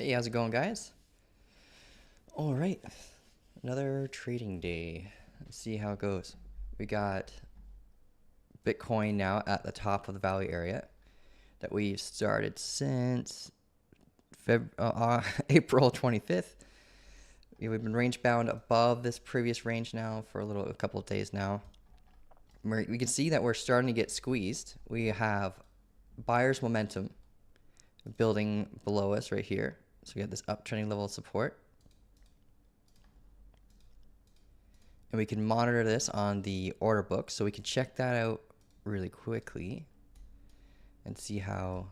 Hey, how's it going, guys? All right, another trading day. Let's see how it goes. We got Bitcoin now at the top of the value area that we've started since April 25th. We've been range bound above this previous range now for a couple of days now. We can see that we're starting to get squeezed. We have buyer's momentum building below us right here. So we have this uptrending level of support. And we can monitor this on the order book. So we can check that out really quickly and see how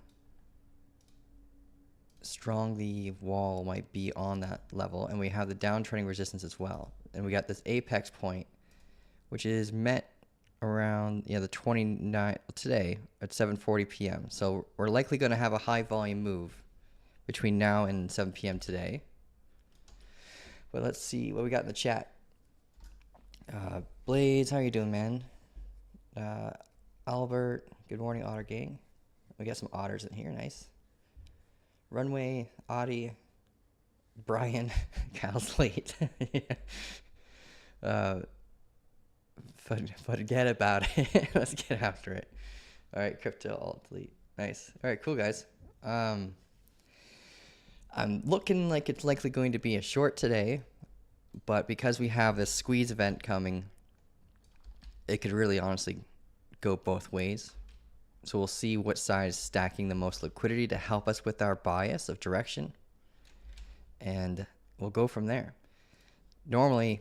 strong the wall might be on that level. And we have the downtrending resistance as well. And we got this apex point, which is met around the 29th today at 7:40 p.m. So we're likely going to have a high volume move between now and 7 p.m. today. But let's see what we got in the chat. Blades, how you doing, man? Albert, good morning, Otter Gang. We got some otters in here, nice. Runway, Audie, Brian, Cal's late. Forget about it. Let's get after it. All right, crypto alt delete. Nice. All right, cool, guys. I'm looking like it's likely going to be a short today, but because we have this squeeze event coming, it could really honestly go both ways. So we'll see what side is stacking the most liquidity to help us with our bias of direction, and we'll go from there. Normally,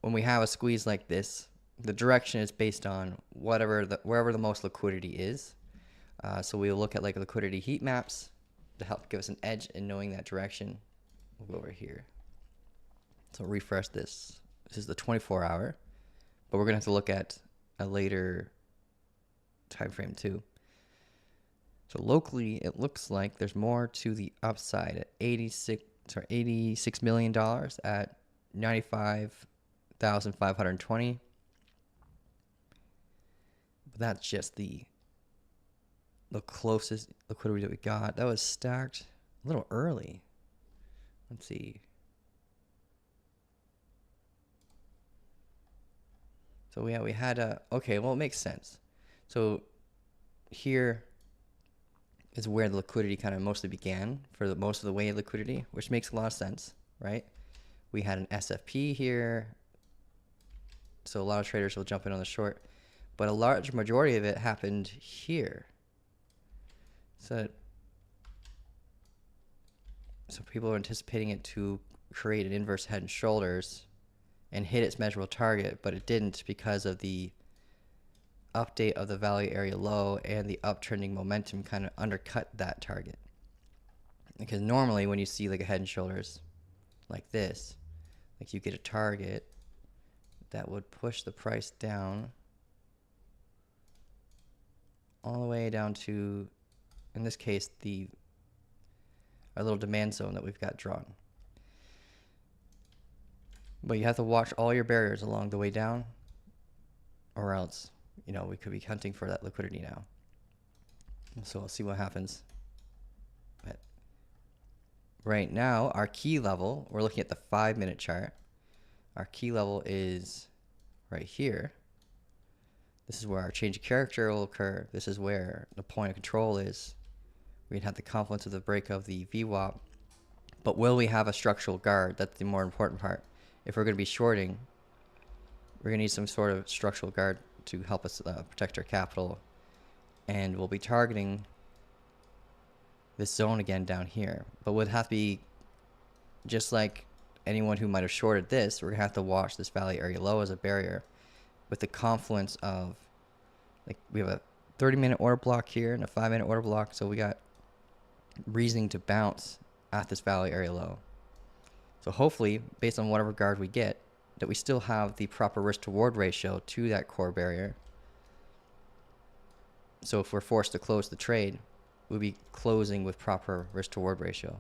when we have a squeeze like this, the direction is based on wherever the most liquidity is. So we'll look at like liquidity heat maps to help give us an edge in knowing that direction. We'll go over here. So refresh this. This is the 24-hour, but we're gonna have to look at a later time frame too. So locally, it looks like there's more to the upside at $86 million at 95,520. But that's just the closest liquidity that we got. That was stacked a little early. Let's see. So yeah, we had okay, well, it makes sense. So here is where the liquidity kind of mostly began for most of the way of liquidity, which makes a lot of sense, right? We had an SFP here, so a lot of traders will jump in on the short, but a large majority of it happened here. So people are anticipating it to create an inverse head and shoulders and hit its measurable target, but it didn't because of the update of the value area low, and the uptrending momentum kind of undercut that target. Because normally when you see like a head and shoulders like this, like you get a target that would push the price down all the way down to, in this case, our little demand zone that we've got drawn. But you have to watch all your barriers along the way down, or else, we could be hunting for that liquidity now. So we'll see what happens. But right now, our key level, we're looking at the 5-minute chart. Our key level is right here. This is where our change of character will occur. This is where the point of control is. We'd have the confluence of the break of the VWAP. But will we have a structural guard? That's the more important part. If we're going to be shorting, we're going to need some sort of structural guard to help us protect our capital. And we'll be targeting this zone again down here. But would have to be, just like anyone who might have shorted this, we're going to have to watch this value area low as a barrier with the confluence of, like, we have a 30-minute order block here and a 5-minute order block. So we got reasoning to bounce at this value area low. So hopefully, based on whatever guard we get, that we still have the proper risk-to-reward ratio to that core barrier. So if we're forced to close the trade, we'll be closing with proper risk-to-reward ratio.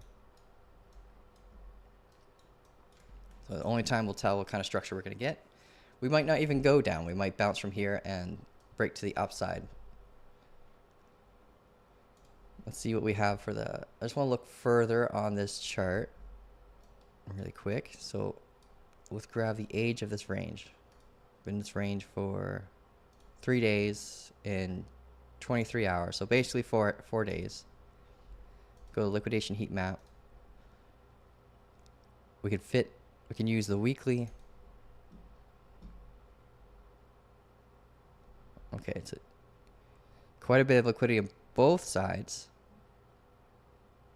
So the only time we'll tell what kind of structure we're going to get. We might not even go down. We might bounce from here and break to the upside. Let's see what we have for the, I just want to look further on this chart really quick. So let's grab the age of this range. Been in this range for 3 days and 23 hours. So basically 4 days. Go to liquidation heat map. We can use the weekly. Okay, it's quite a bit of liquidity on both sides.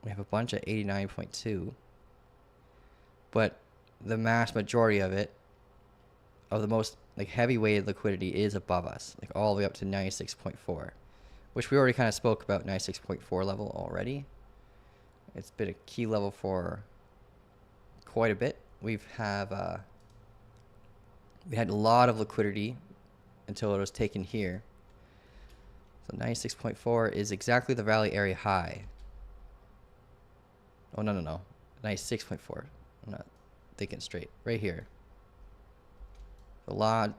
We have a bunch at 89.2, but the mass majority of it, of the most like heavyweighted liquidity, is above us, like all the way up to 96.4, which we already kind of spoke about. 96.4 level already. It's been a key level for quite a bit. We had a lot of liquidity until it was taken here. So 96.4 is exactly the rally area high. Oh, no. 96.4. I'm not thinking straight. Right here. Lots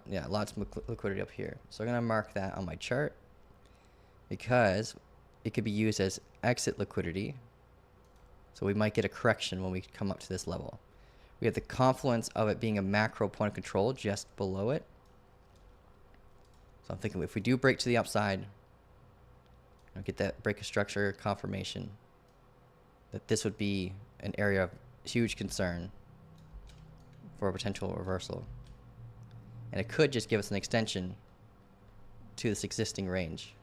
of liquidity up here. So I'm going to mark that on my chart because it could be used as exit liquidity. So we might get a correction when we come up to this level. We have the confluence of it being a macro point of control just below it. So I'm thinking if we do break to the upside, I'll get that break of structure confirmation, that this would be an area of huge concern for a potential reversal. And it could just give us an extension to this existing range.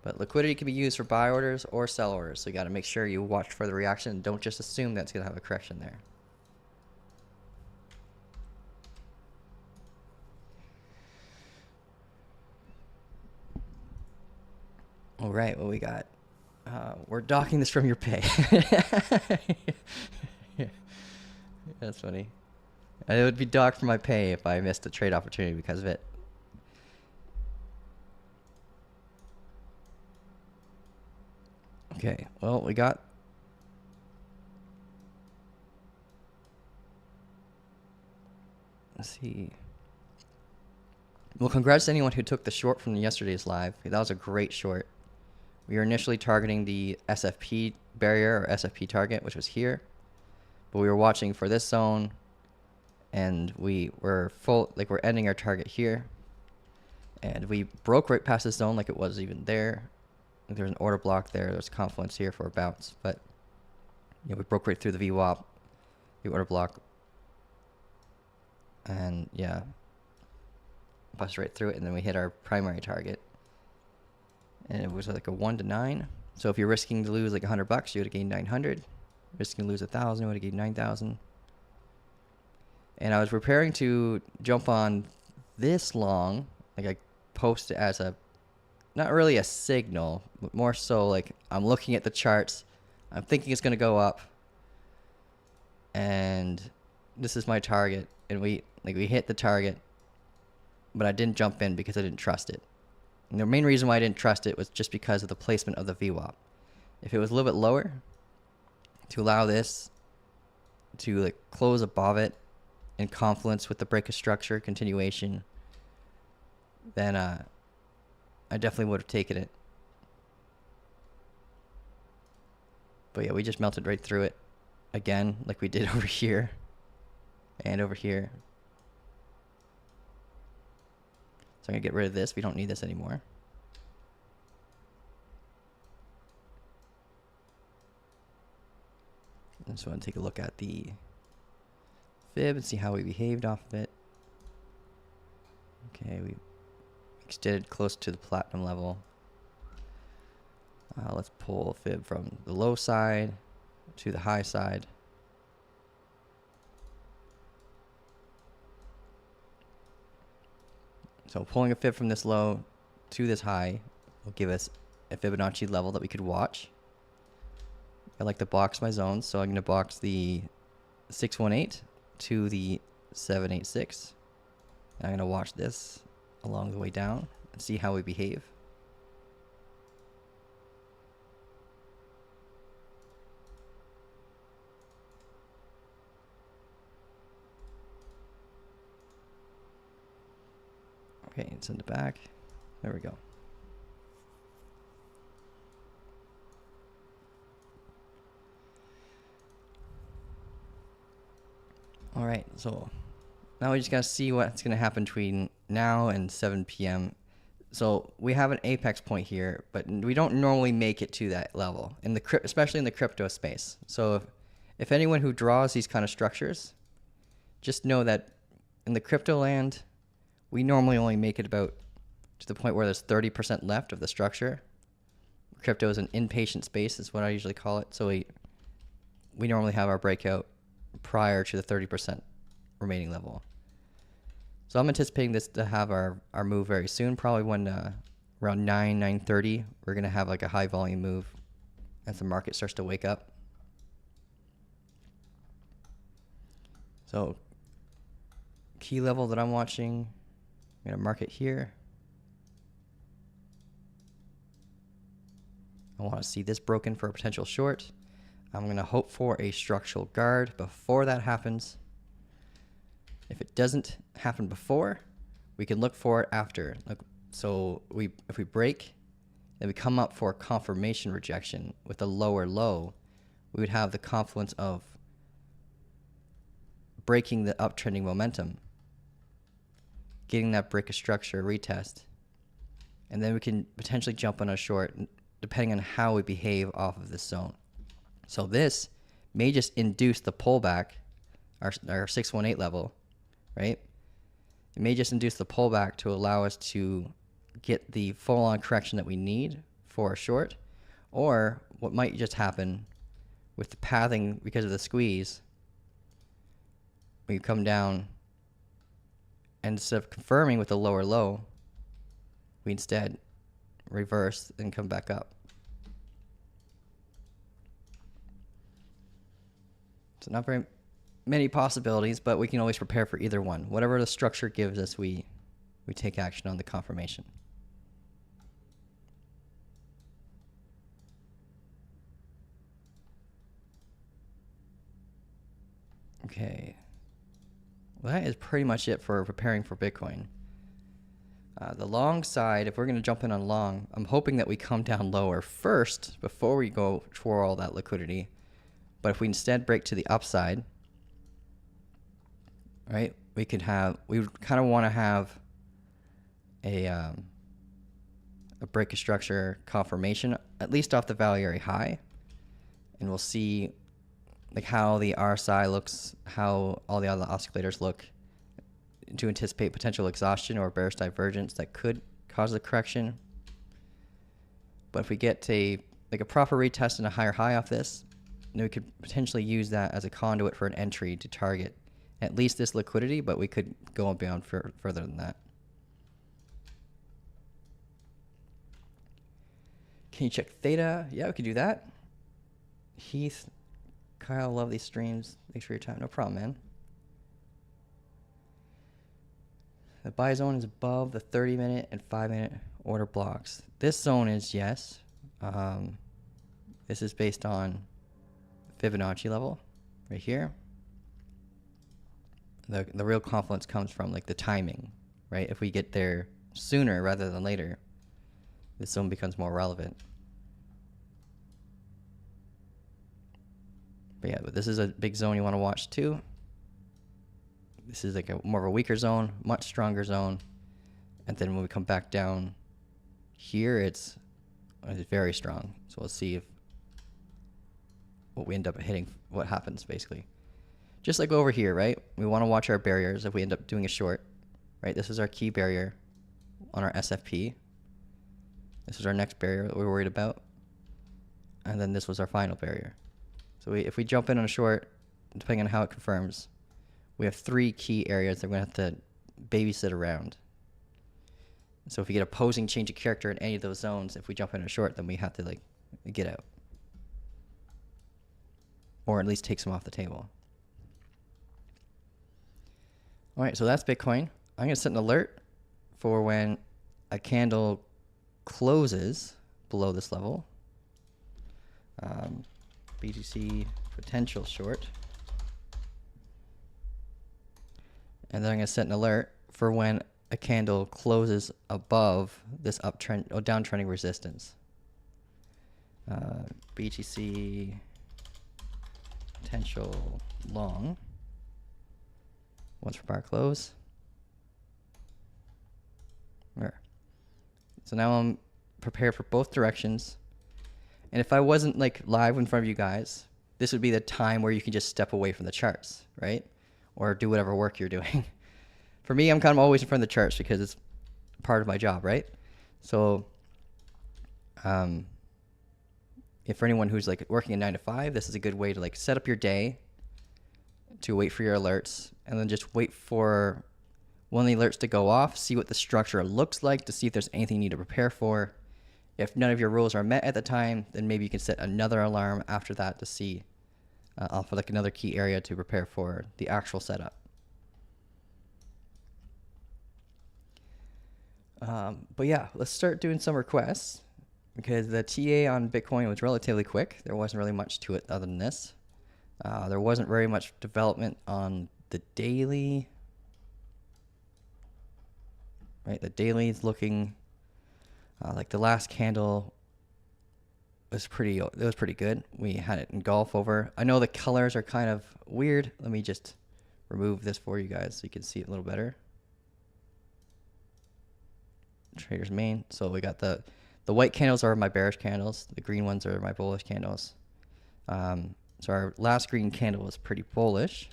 But liquidity can be used for buy orders or sell orders. So you got to make sure you watch for the reaction and don't just assume that it's going to have a correction there. All right, what we got? We're docking this from your pay. That's funny. It would be docked from my pay if I missed a trade opportunity because of it. Okay, well, we got... Let's see. Well, congrats to anyone who took the short from yesterday's live. That was a great short. We were initially targeting the SFP barrier or SFP target, which was here. But we were watching for this zone, and we were we're ending our target here. And we broke right past this zone like it was even there. There's an order block there. There's confluence here for a bounce. But we broke right through the VWAP, the order block. And yeah, bust right through it, and then we hit our primary target. And it was like a 1 to 9. So if you're risking to lose like $100, you would have gained 900. Risking to lose 1,000, you would have gained 9,000. And I was preparing to jump on this long, like I post it as a, not really a signal, but more so like I'm looking at the charts. I'm thinking it's going to go up. And this is my target. And we hit the target, but I didn't jump in because I didn't trust it. And the main reason why I didn't trust it was just because of the placement of the VWAP. If it was a little bit lower, to allow this to like close above it in confluence with the break of structure continuation, then I definitely would have taken it. But yeah, we just melted right through it again, like we did over here and over here. So I'm going to get rid of this. We don't need this anymore. I just want to take a look at the fib and see how we behaved off of it. Okay, we extended close to the platinum level. Let's pull fib from the low side to the high side. So pulling a fib from this low to this high will give us a Fibonacci level that we could watch. I like to box my zones, so I'm going to box the 618 to the 786. I'm going to watch this along the way down and see how we behave. Okay, send it back. There we go. All right, so now we just gotta see what's gonna happen between now and 7 p.m. So we have an apex point here, but we don't normally make it to that level in the especially in the crypto space. So if anyone who draws these kind of structures, just know that in the crypto land, we normally only make it about to the point where there's 30% left of the structure. Crypto is an impatient space, is what I usually call it. So we normally have our breakout prior to the 30% remaining level. So I'm anticipating this to have our move very soon, probably when around 9:30, we're going to have like a high volume move as the market starts to wake up. So key level that I'm watching, I'm going to mark it here. I want to see this broken for a potential short. I'm going to hope for a structural guard before that happens. If it doesn't happen before, we can look for it after. So if we break, then we come up for a confirmation rejection with a lower low, we would have the confluence of breaking the uptrending momentum, getting that break of structure retest, and then we can potentially jump on a short depending on how we behave off of this zone. So this may just induce the pullback, our 618 level, right? It may just induce the pullback to allow us to get the full-on correction that we need for a short, or what might just happen with the pathing because of the squeeze, we come down and instead of confirming with a lower low, we instead reverse and come back up. So not very many possibilities, but we can always prepare for either one. Whatever the structure gives us, we take action on the confirmation. Okay. Well, that is pretty much it for preparing for Bitcoin. The long side, if we're going to jump in on long, I'm hoping that we come down lower first before we go for all that liquidity. But if we instead break to the upside, right, we would kind of want to have a break of structure confirmation, at least off the value area high. And we'll see like how the RSI looks, how all the other oscillators look, to anticipate potential exhaustion or bearish divergence that could cause a correction. But if we get a proper retest and a higher high off this, then we could potentially use that as a conduit for an entry to target at least this liquidity, but we could go beyond further than that. Can you check theta? Yeah, we could do that. Heath, Kyle, love these streams. Thanks for your time. No problem, man. The buy zone is above the 30-minute and 5-minute order blocks. This zone is yes. This is based on Fibonacci level right here. The real confluence comes from like the timing, right? If we get there sooner rather than later, this zone becomes more relevant. But this is a big zone you want to watch too. This is like more of a weaker zone, much stronger zone. And then when we come back down here, it's very strong. So we'll see what we end up hitting, what happens basically. Just like over here, right? We want to watch our barriers if we end up doing a short, right? This is our key barrier on our SFP. This is our next barrier that we're worried about. And then this was our final barrier. So if we jump in on a short, depending on how it confirms, we have 3 key areas that we're going to have to babysit around. So if we get opposing change of character in any of those zones, if we jump in a short, then we have to like get out. Or at least take some off the table. All right, so that's Bitcoin. I'm going to set an alert for when a candle closes below this level. BTC potential short. And then I'm going to set an alert for when a candle closes above this uptrend or downtrending resistance. BTC potential long. And then I'm going to set an alert for when a candle closes above this uptrend or downtrending resistance. BTC potential long. And then I'm going to set an alert for when a candle closes above this uptrending resistance. BTC potential long. And then I'm going to set an alert for when a candle closes above this uptrending resistance. BTC potential once for bar close. There. So now I'm prepared for both directions. And if I wasn't like live in front of you guys, this would be the time where you can just step away from the charts, right? Or do whatever work you're doing. For me, I'm kind of always in front of the charts because it's part of my job, right? So, if for anyone who's like working a 9 to 5, this is a good way to like set up your day to wait for your alerts and then just wait for one of the alerts to go off, see what the structure looks like to see if there's anything you need to prepare for. If none of your rules are met at the time, then maybe you can set another alarm after that to see for like another key area to prepare for the actual setup. But yeah, let's start doing some requests because the TA on Bitcoin was relatively quick. There wasn't really much to it other than this. There wasn't very much development on the daily. Right, the daily is looking like the last candle was pretty good. We had it engulf over. I know the colors are kind of weird. Let me just remove this for you guys so you can see it a little better. Trader's main. So we got the white candles are my bearish candles. The green ones are my bullish candles. So our last green candle was pretty bullish.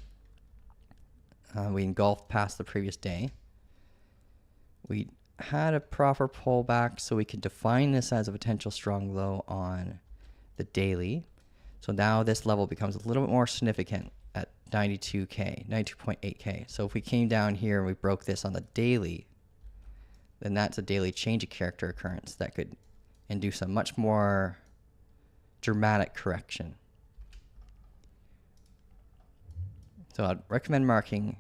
We engulfed past the previous day. We had a proper pullback, so we can define this as a potential strong low on the daily. So now this level becomes a little bit more significant at 92K, 92.8K. So if we came down here and we broke this on the daily, then that's a daily change of character occurrence that could induce a much more dramatic correction. So I'd recommend marking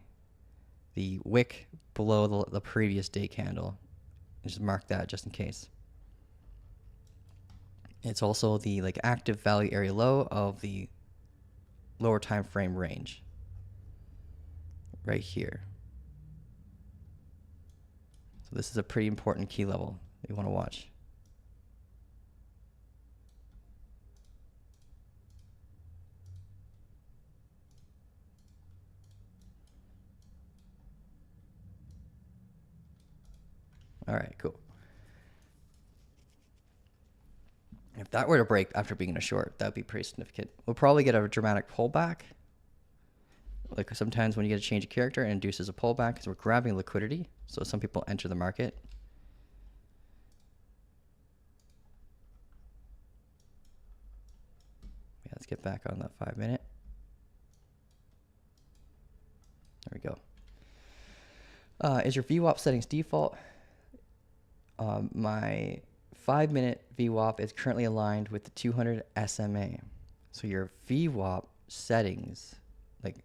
the wick below the previous day candle. Just mark that just in case. It's also the like active value area low of the lower time frame range right here. So this is a pretty important key level that you want to watch. All right, cool. If that were to break after being in a short, that would be pretty significant. We'll probably get a dramatic pullback. Like sometimes when you get a change of character, it induces a pullback because we're grabbing liquidity. So some people enter the market. Yeah, let's get back on that 5 minute. There we go. Is your VWAP settings default? My 5 minute VWAP is currently aligned with the 200 SMA. So your VWAP settings, like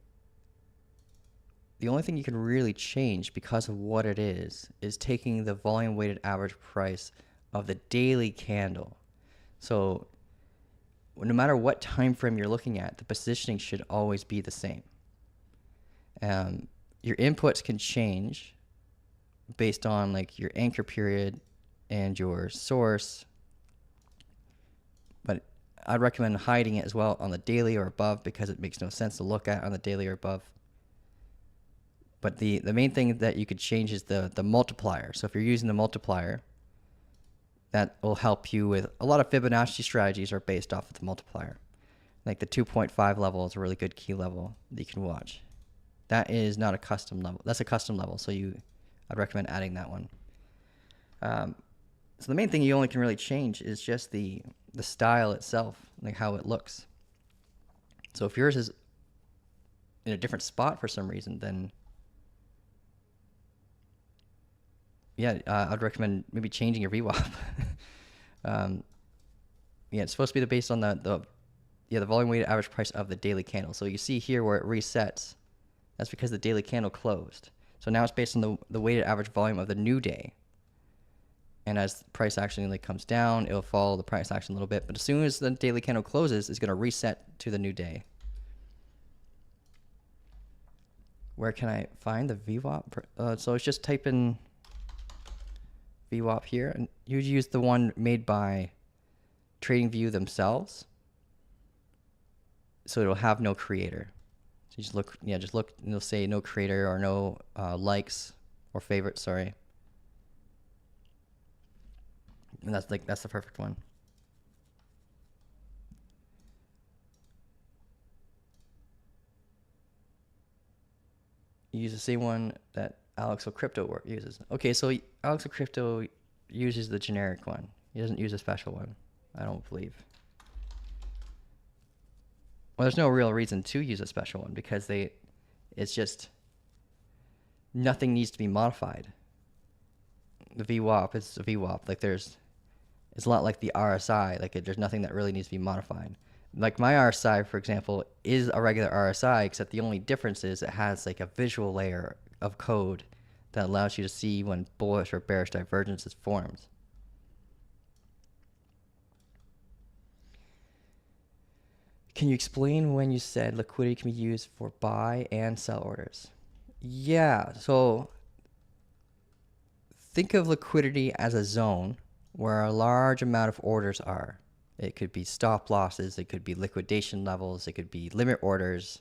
the only thing you can really change because of what it is taking the volume weighted average price of the daily candle. So no matter what time frame you're looking at, the positioning should always be the same. Your inputs can change based on like your anchor period and your source, but I'd recommend hiding it as well on the daily or above because it makes no sense to look at on the daily or above. But the main thing that you could change is the multiplier. So if you're using the multiplier, that will help you with a lot of Fibonacci strategies are based off of the multiplier. Like the 2.5 level is a really good key level that you can watch. That is not a custom level. That's a custom level, so I'd recommend adding that one. So the main thing you only can really change is just the style itself, like how it looks. So if yours is in a different spot for some reason, then yeah, I'd recommend maybe changing your VWAP. Yeah, it's supposed to be based on the volume weighted average price of the daily candle. So you see here where it resets, that's because the daily candle closed. So now it's based on the weighted average volume of the new day. And as the price action like comes down, it'll follow the price action a little bit. But as soon as the daily candle closes, it's going to reset to the new day. Where can I find the VWAP? So it's just type in VWAP here, and you use the one made by TradingView themselves. So it'll have no creator. So You just look, yeah, just look, and it'll say no creator or no likes or favorites, sorry. And that's the perfect one. You use the same one that Alex Crypto uses. Okay, so Alex Crypto uses the generic one. He doesn't use a special one, I don't believe. Well, there's no real reason to use a special one because it's just nothing needs to be modified. The VWAP is a VWAP. Like it's a lot like the RSI. Like there's nothing that really needs to be modified. Like my RSI, for example, is a regular RSI, except the only difference is it has like a visual layer of code that allows you to see when bullish or bearish divergence is formed. Can you explain when you said liquidity can be used for buy and sell orders? Yeah, so think of liquidity as a zone where a large amount of orders are. It could be stop losses, it could be liquidation levels, it could be limit orders,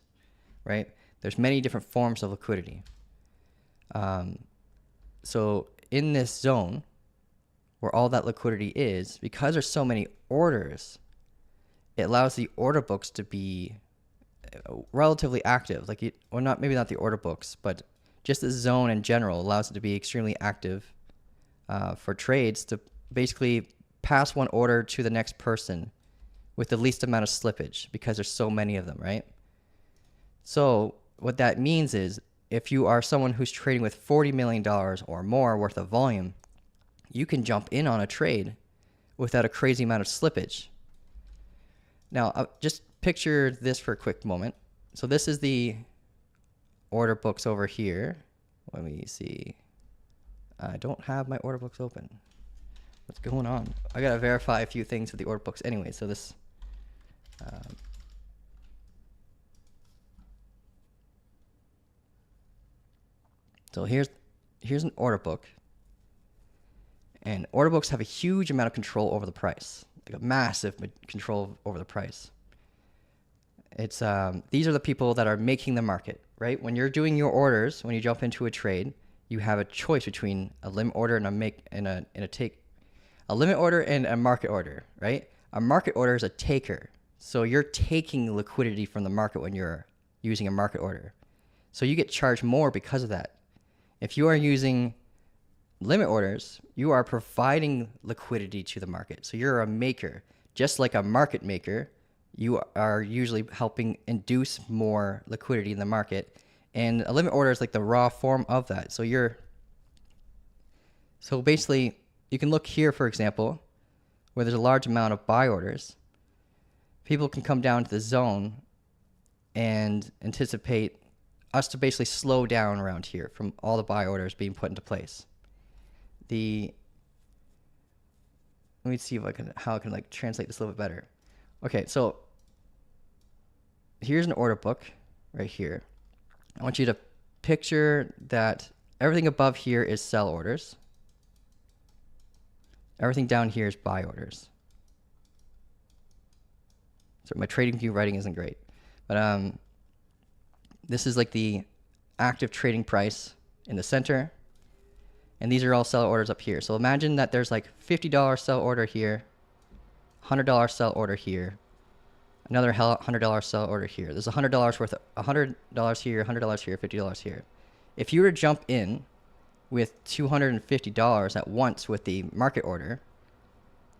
right? There's many different forms of liquidity. So in this zone where all that liquidity is, because there's so many orders, it allows the order books to be relatively active. Like, well, maybe not the order books, but just the zone in general allows it to be extremely active for trades to basically pass one order to the next person with the least amount of slippage because there's so many of them, right? So what that means is if you are someone who's trading with $40 million or more worth of volume, you can jump in on a trade without a crazy amount of slippage. Now, just picture this for a quick moment. So this is the order books over here. Let me see. I don't have my order books open. What's going on? I gotta verify a few things with the order books anyway. So this, so here's an order book, and order books have a huge amount of control over the price, like a massive control over the price. It's these are the people that are making the market, right? When you're doing your orders, when you jump into a trade, you have a choice between a limit order and a limit order and a market order, right? A market order is a taker. So you're taking liquidity from the market when you're using a market order. So you get charged more because of that. If you are using limit orders, you are providing liquidity to the market. So you're a maker. Just like a market maker, you are usually helping induce more liquidity in the market. And a limit order is like the raw form of that. So basically, you can look here, for example, where there's a large amount of buy orders. People can come down to the zone and anticipate us to basically slow down around here from all the buy orders being put into place. Let me see how I can like translate this a little bit better. Okay, so here's an order book right here. I want you to picture that everything above here is sell orders. Everything down here is buy orders. So my trading view writing isn't great, but this is like the active trading price in the center, and these are all sell orders up here. So imagine that there's like $50 sell order here, $100 sell order here, another $100 sell order here. There's $100 worth of $100 here, $100 here, $50 here. If you were to jump in with $250 at once with the market order,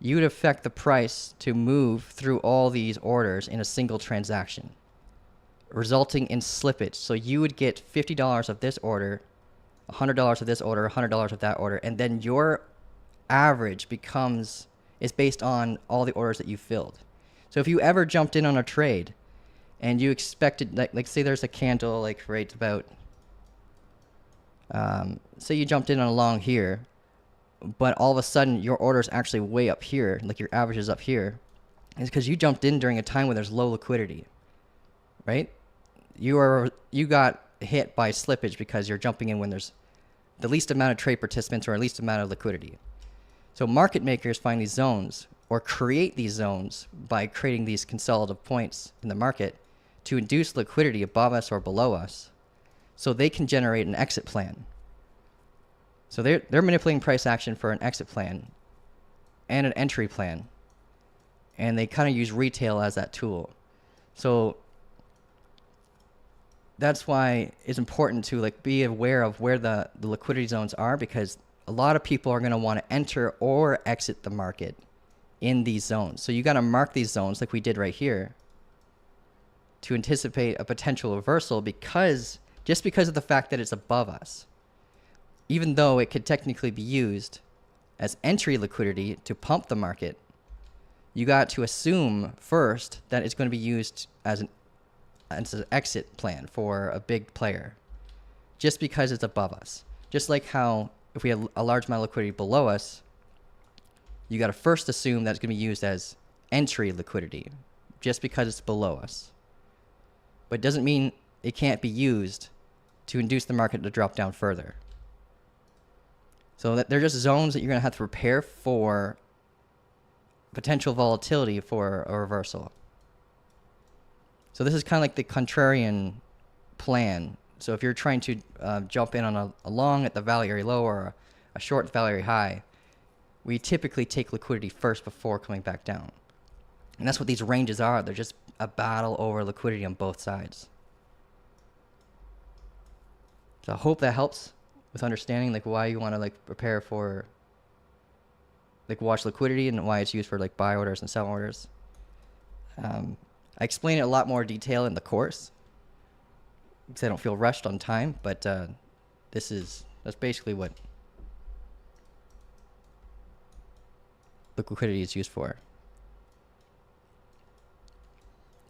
you would affect the price to move through all these orders in a single transaction, resulting in slippage. So you would get $50 of this order, $100 of this order, $100 of that order, and then your average is based on all the orders that you filled. So if you ever jumped in on a trade and you expected, like say there's a candle like right about, say you jumped in on a long here, but all of a sudden your order is actually way up here, like your average is up here, it's because you jumped in during a time when there's low liquidity, right? You got hit by slippage because you're jumping in when there's the least amount of trade participants or least amount of liquidity. So market makers find these zones or create these zones by creating these consolidative points in the market to induce liquidity above us or below us so they can generate an exit plan. So they're manipulating price action for an exit plan and an entry plan. And they kind of use retail as that tool. So that's why it's important to like be aware of where the liquidity zones are, because a lot of people are going to want to enter or exit the market in these zones. So you got to mark these zones like we did right here to anticipate a potential reversal, because just because of the fact that it's above us, even though it could technically be used as entry liquidity to pump the market, you got to assume first that it's going to be used as an exit plan for a big player just because it's above us. Just like how if we have a large amount of liquidity below us, you got to first assume that it's going to be used as entry liquidity just because it's below us. But it doesn't mean it can't be used to induce the market to drop down further. So that they're just zones that you're going to have to prepare for potential volatility for a reversal. So this is kind of like the contrarian plan. So if you're trying to jump in on a long at the value area low or a short at the value area high, we typically take liquidity first before coming back down. And that's what these ranges are. They're just a battle over liquidity on both sides. So I hope that helps with understanding like why you want to like prepare for like watch liquidity and why it's used for like buy orders and sell orders. I explain it a lot more detail in the course because I don't feel rushed on time, but that's basically what liquidity is used for.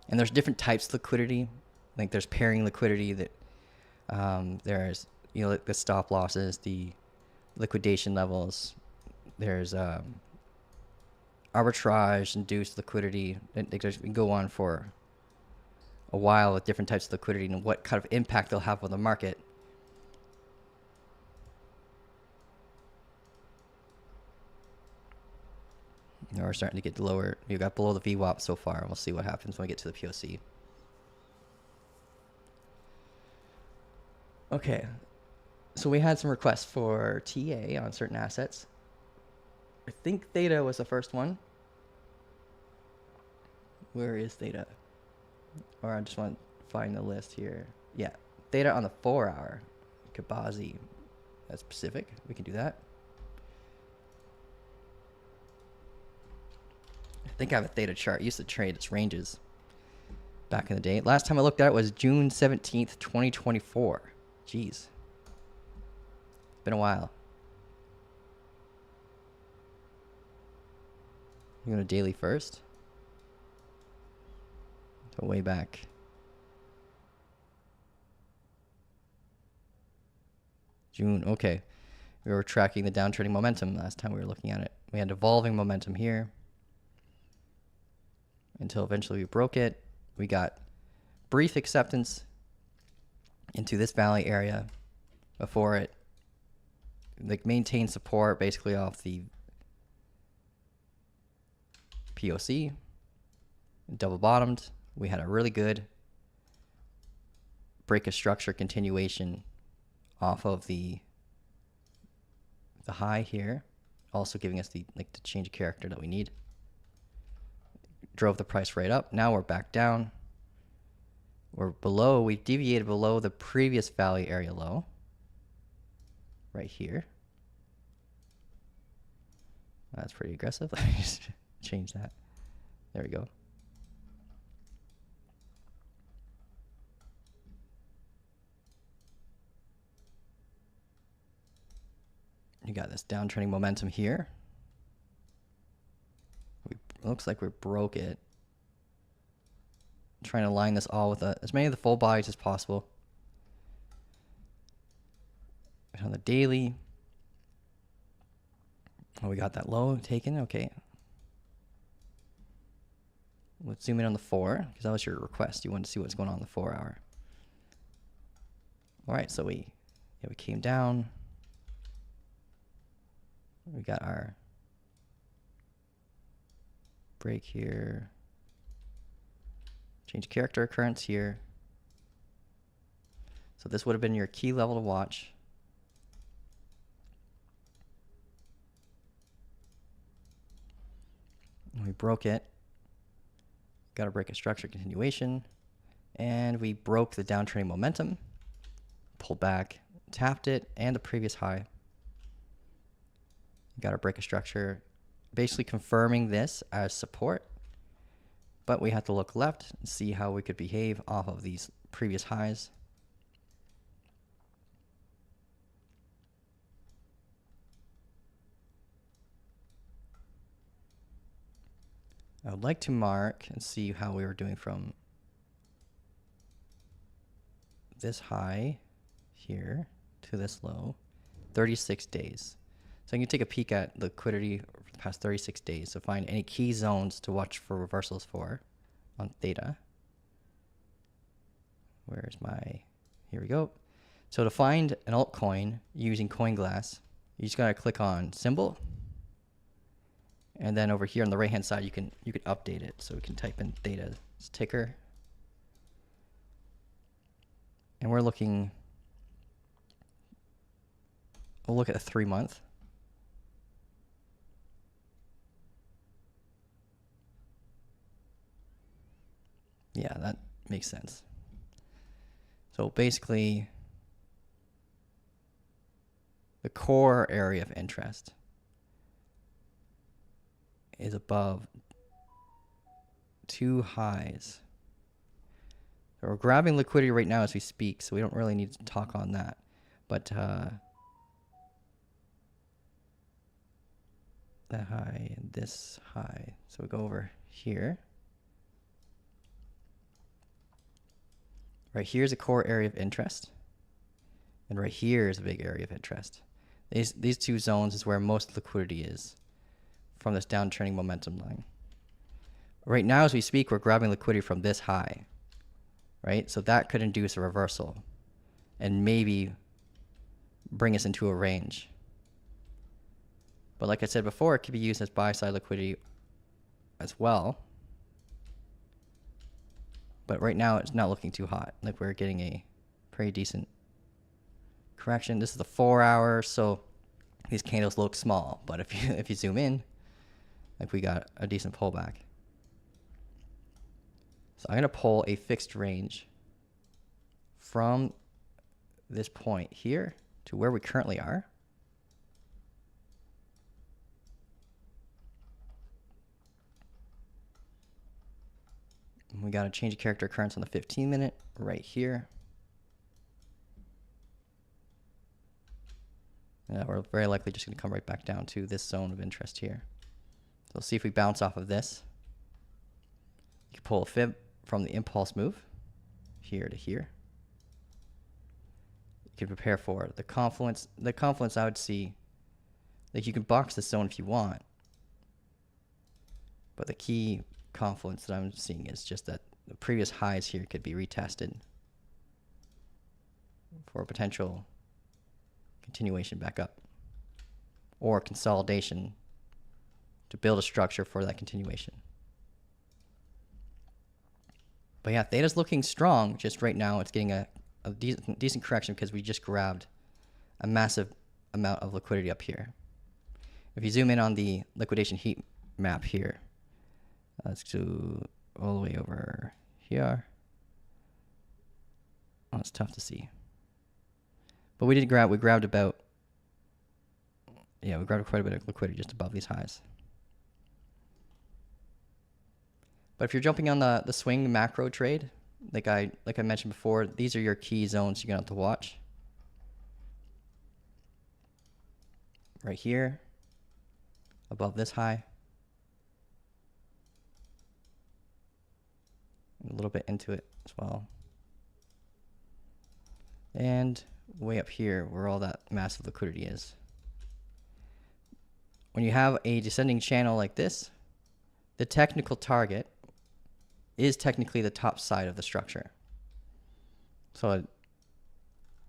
And there's different types of liquidity. Like there's pairing liquidity, that there's like the stop losses, the liquidation levels. There's arbitrage induced liquidity. We can go on for a while with different types of liquidity and what kind of impact they'll have on the market. Now we're starting to get lower. We got below the VWAP so far. We'll see what happens when we get to the POC. Okay, so we had some requests for TA on certain assets. I think theta was the first one. Where is theta? Or I just want to find the list here. Yeah, theta on the 4 hour. Kabazi. That's Pacific. We can do that. I think I have a theta chart. I used to trade its ranges back in the day. Last time I looked at it was June 17th, 2024. Jeez. Been a while. You go to daily first. So way back. June, okay. We were tracking the downtrending momentum last time we were looking at it. We had evolving momentum here until eventually we broke it. We got brief acceptance into this valley area before it like maintained support basically off the POC, double bottomed. We had a really good break of structure continuation off of the high here, also giving us the change of character that we need. Drove the price right up. Now we're back down. We're below, we've deviated below the previous value area low right here. That's pretty aggressive. Let me just change that. There we go. You got this downtrending momentum here. It looks like we broke it. I'm trying to line this all with as many of the full bodies as possible. And on the daily, we got that low taken. Okay. Let's zoom in on the 4, because that was your request. You wanted to see what's going on in the 4 hour. All right, so we came down. We got our break here. Change character occurrence here. So this would have been your key level to watch. We broke it. Got to break a structure continuation. And we broke the downtrending momentum. Pulled back, tapped it, and the previous high. Got to break a structure, basically confirming this as support. But we have to look left and see how we could behave off of these previous highs. I would like to mark and see how we were doing from this high here to this low, 36 days. So I can take a peek at liquidity for the past 36 days to find any key zones to watch for reversals for on theta. Where's my, here we go. So to find an altcoin using CoinGlass, you just gotta click on symbol. And then over here on the right hand side, you can update it. So we can type in theta's ticker. And we're looking, we'll look at a 3-month. Yeah, that makes sense. So basically, the core area of interest is above 2 highs. So we're grabbing liquidity right now as we speak, so we don't really need to talk on that. But that high and this high. So we go over here. Right here is a core area of interest. And right here is a big area of interest. These two zones is where most liquidity is from this downtrending momentum line. Right now as we speak, we're grabbing liquidity from this high, right? So that could induce a reversal and maybe bring us into a range. But like I said before, it could be used as buy-side liquidity as well. But right now it's not looking too hot. Like we're getting a pretty decent correction. This is the 4 hour, so these candles look small. But if you zoom in, like we got a decent pullback. So I'm gonna pull a fixed range from this point here to where we currently are. And we got to change the character occurrence on the 15-minute right here. We're very likely just going to come right back down to this zone of interest here. So let's see if we bounce off of this. You can pull a fib from the impulse move here to here. You can prepare for the confluence. The confluence I would see, like you can box this zone if you want, but the key confluence that I'm seeing is just that the previous highs here could be retested for a potential continuation back up or consolidation to build a structure for that continuation. But yeah, theta's looking strong. Just right now it's getting a decent correction because we just grabbed a massive amount of liquidity up here. If you zoom in on the liquidation heat map here, let's do all the way over here. Oh, it's tough to see. But we grabbed about, yeah, we grabbed quite a bit of liquidity just above these highs. But if you're jumping on the swing macro trade, like I mentioned before, these are your key zones you're gonna have to watch. Right here, above this high. A little bit into it as well. And way up here where all that massive liquidity is. When you have a descending channel like this, the technical target is technically the top side of the structure. So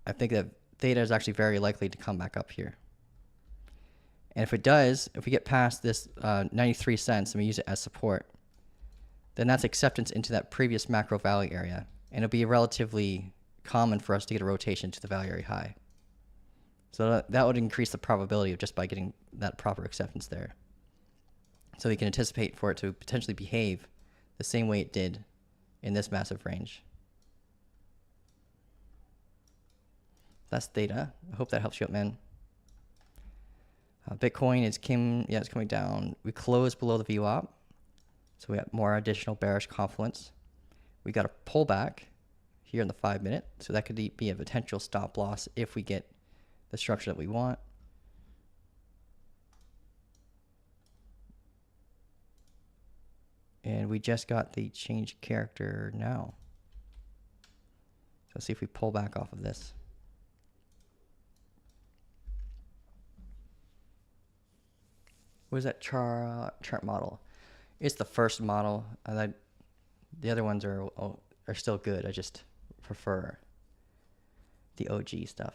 I think that theta is actually very likely to come back up here. And if it does, if we get past this 93 cents and we use it as support, then that's acceptance into that previous macro value area. And it'll be relatively common for us to get a rotation to the value area high. So that would increase the probability of just by getting that proper acceptance there. So we can anticipate for it to potentially behave the same way it did in this massive range. That's data. I hope that helps you out, man. Bitcoin is it's coming down. We closed below the VWAP. So we got more additional bearish confluence. We got a pullback here in the 5 minute. So that could be a potential stop loss if we get the structure that we want. And we just got the change character now. So let's see if we pull back off of this. What is that chart model? It's the first model. The other ones are still good. I just prefer the OG stuff.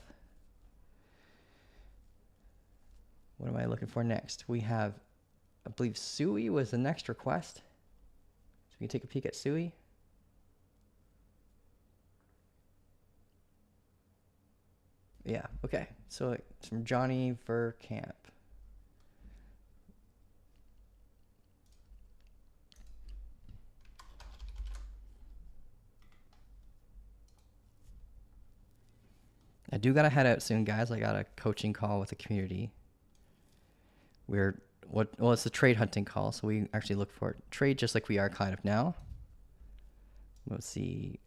What am I looking for next? We have, I believe Sui was the next request. So we can take a peek at Sui. Yeah, okay. So it's from Johnny Verkamp. I do gotta head out soon, guys. I got a coaching call with the community. It's the trade hunting call, so we actually look for trade just like we are kind of now. Let's see.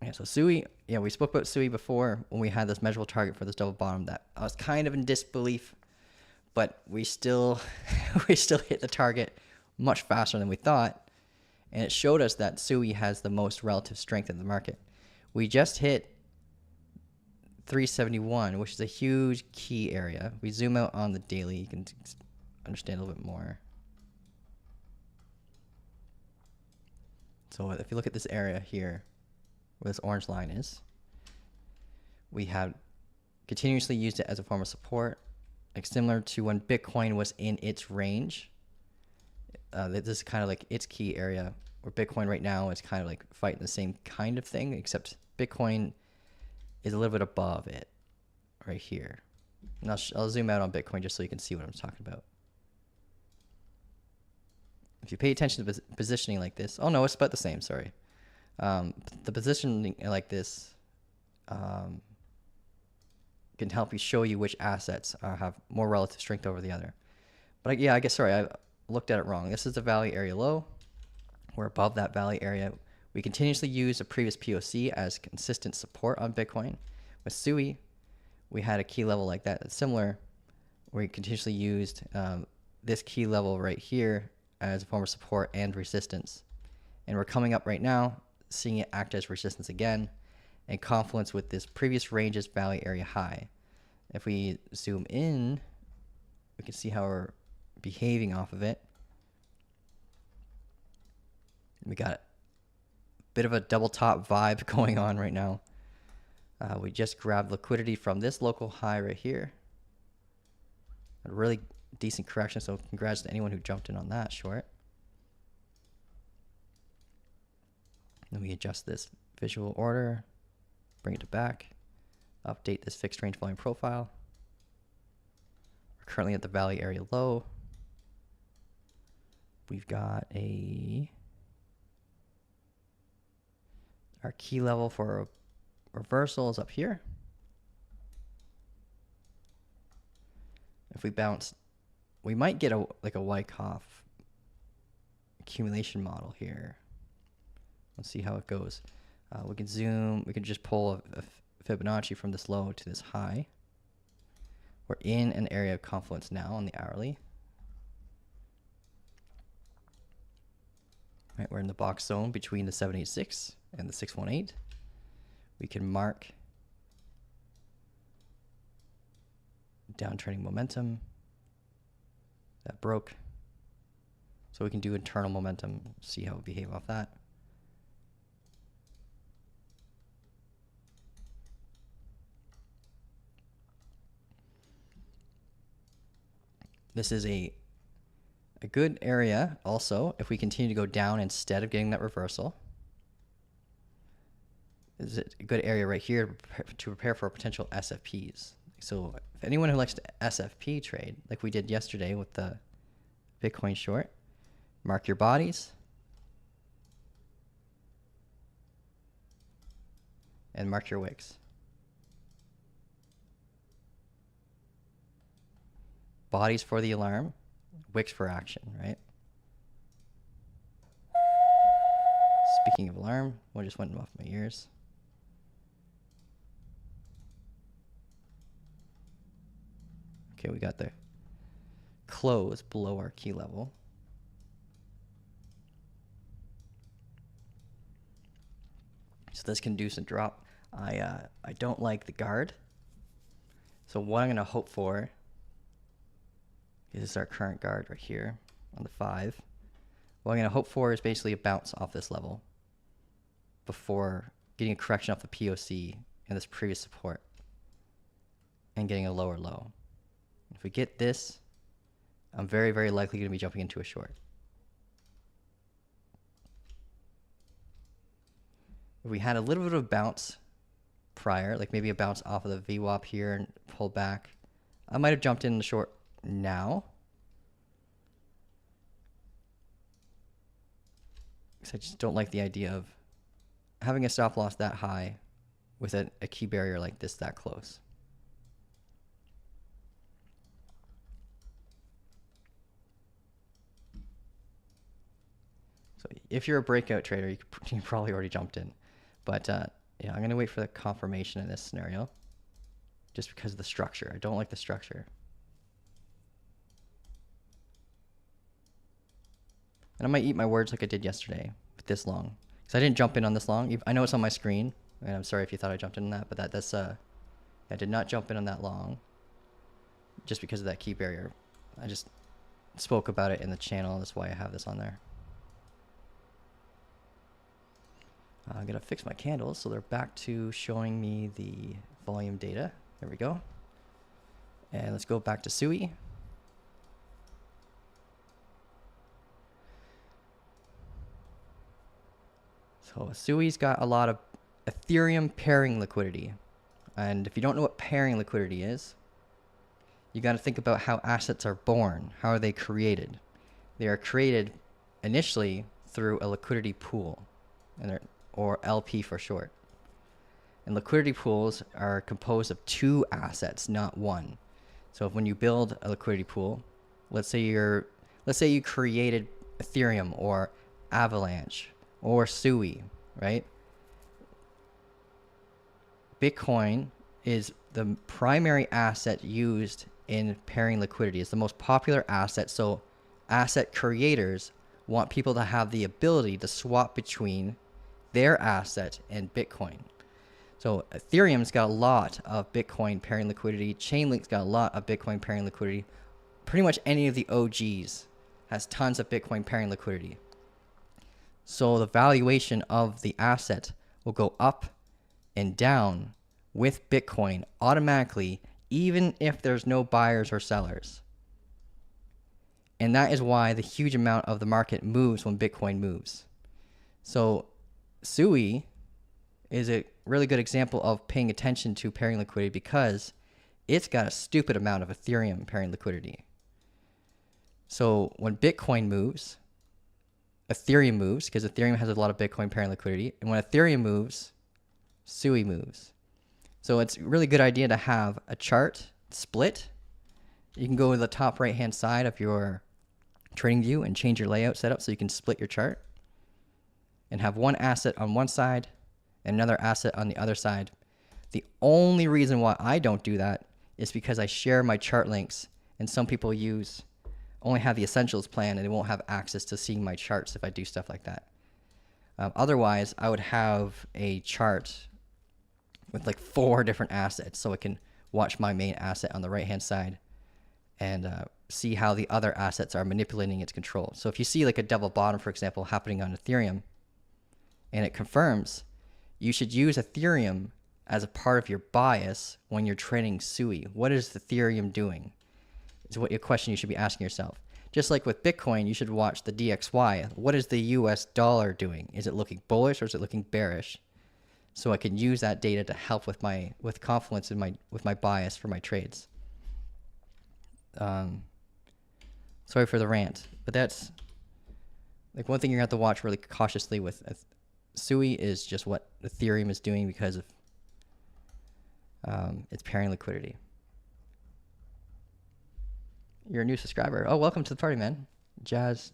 Yeah, so Sui, we spoke about Sui before when we had this measurable target for this double bottom that I was kind of in disbelief, but we still hit the target much faster than we thought, and it showed us that Sui has the most relative strength in the market. We just hit 371, which is a huge key area. We zoom out on the daily, you can understand a little bit more. So if you look at this area here, where this orange line is, we have continuously used it as a form of support, like similar to when Bitcoin was in its range. This is kind of like its key area, where Bitcoin right now is kind of like fighting the same kind of thing, except Bitcoin is a little bit above it right here. And I'll zoom out on Bitcoin just so you can see what I'm talking about. If you pay attention to positioning like this, oh no, it's about the same, sorry. The positioning like this can help you show you which assets have more relative strength over the other. But I guess, sorry, I looked at it wrong. This is the value area low. We're above that value area. We continuously use a previous POC as consistent support on Bitcoin. With Sui, we had a key level like that that's similar, where we continuously used this key level right here as a form of support and resistance. And we're coming up right now, seeing it act as resistance again, and confluence with this previous range's value area high. If we zoom in, we can see how we're behaving off of it. We got a bit of a double top vibe going on right now. We just grabbed liquidity from this local high right here. A really decent correction, so congrats to anyone who jumped in on that short. Then we adjust this visual order, bring it to back, update this fixed range volume profile. We're currently at the value area low. We've got our key level for reversal is up here. If we bounce, we might get a Wyckoff accumulation model here. Let's see how it goes. We can zoom, we can just pull a Fibonacci from this low to this high. We're in an area of confluence now on the hourly. Right, we're in the box zone between the 786 and the 618. We can mark downtrending momentum that broke. So we can do internal momentum, see how we behave off that. This is a A good area also, if we continue to go down instead of getting that reversal, is a good area right here to prepare for potential SFPs. So if anyone who likes to SFP trade, like we did yesterday with the Bitcoin short, mark your bodies and mark your wicks. Bodies for the alarm, wicks for action, right? Speaking of alarm, one just went off my ears. Okay, we got the close below our key level. So this can do some drop. I don't like the guard. So what I'm going to hope for is our current guard right here on the 5. What I'm going to hope for is basically a bounce off this level before getting a correction off the POC and this previous support and getting a lower low. If we get this, I'm very, very likely going to be jumping into a short. If we had a little bit of a bounce prior, like maybe a bounce off of the VWAP here and pull back, I might have jumped in the short now. Because I just don't like the idea of having a stop loss that high with a key barrier like this that close. So if you're a breakout trader, you probably already jumped in. But yeah, I'm going to wait for the confirmation in this scenario just because of the structure. I don't like the structure. And I might eat my words like I did yesterday with this long. Because I didn't jump in on this long. I know it's on my screen. And I'm sorry if you thought I jumped in on that. But that's I did not jump in on that long just because of that key barrier. I just spoke about it in the channel. That's why I have this on there. I'm going to fix my candles so they're back to showing me the volume data. There we go. And let's go back to SUI. So SUI's got a lot of Ethereum pairing liquidity. And if you don't know what pairing liquidity is, you got to think about how assets are born. How are they created? They are created initially through a liquidity pool, or LP for short. And liquidity pools are composed of 2 assets, not one. So when you build a liquidity pool, let's say you created Ethereum or Avalanche or SUI, right? Bitcoin is the primary asset used in pairing liquidity. It's the most popular asset. So asset creators want people to have the ability to swap between their asset and Bitcoin. So Ethereum's got a lot of Bitcoin pairing liquidity. Chainlink's got a lot of Bitcoin pairing liquidity. Pretty much any of the OGs has tons of Bitcoin pairing liquidity. So the valuation of the asset will go up and down with Bitcoin automatically, even if there's no buyers or sellers. And that is why the huge amount of the market moves when Bitcoin moves. So SUI is a really good example of paying attention to pairing liquidity because it's got a stupid amount of Ethereum pairing liquidity. So when Bitcoin moves, Ethereum moves because Ethereum has a lot of Bitcoin pairing liquidity. And when Ethereum moves, SUI moves. So it's a really good idea to have a chart split. You can go to the top right-hand side of your trading view and change your layout setup so you can split your chart and have one asset on one side and another asset on the other side. The only reason why I don't do that is because I share my chart links, and some people only have the essentials plan and they won't have access to seeing my charts if I do stuff like that. Otherwise, I would have a chart with like 4 different assets so I can watch my main asset on the right-hand side and see how the other assets are manipulating its control. So if you see like a double bottom, for example, happening on Ethereum, and it confirms, you should use Ethereum as a part of your bias when you're trading SUI. What is Ethereum doing? is what a question you should be asking yourself. Just like with Bitcoin, you should watch the DXY. What is the US dollar doing? Is it looking bullish or is it looking bearish? So I can use that data to help with confidence in with my bias for my trades. Sorry for the rant, but that's like one thing you're gonna have to watch really cautiously with SUI is just what Ethereum is doing because of its pairing liquidity. You're a new subscriber. Oh, welcome to the party, man. Jazz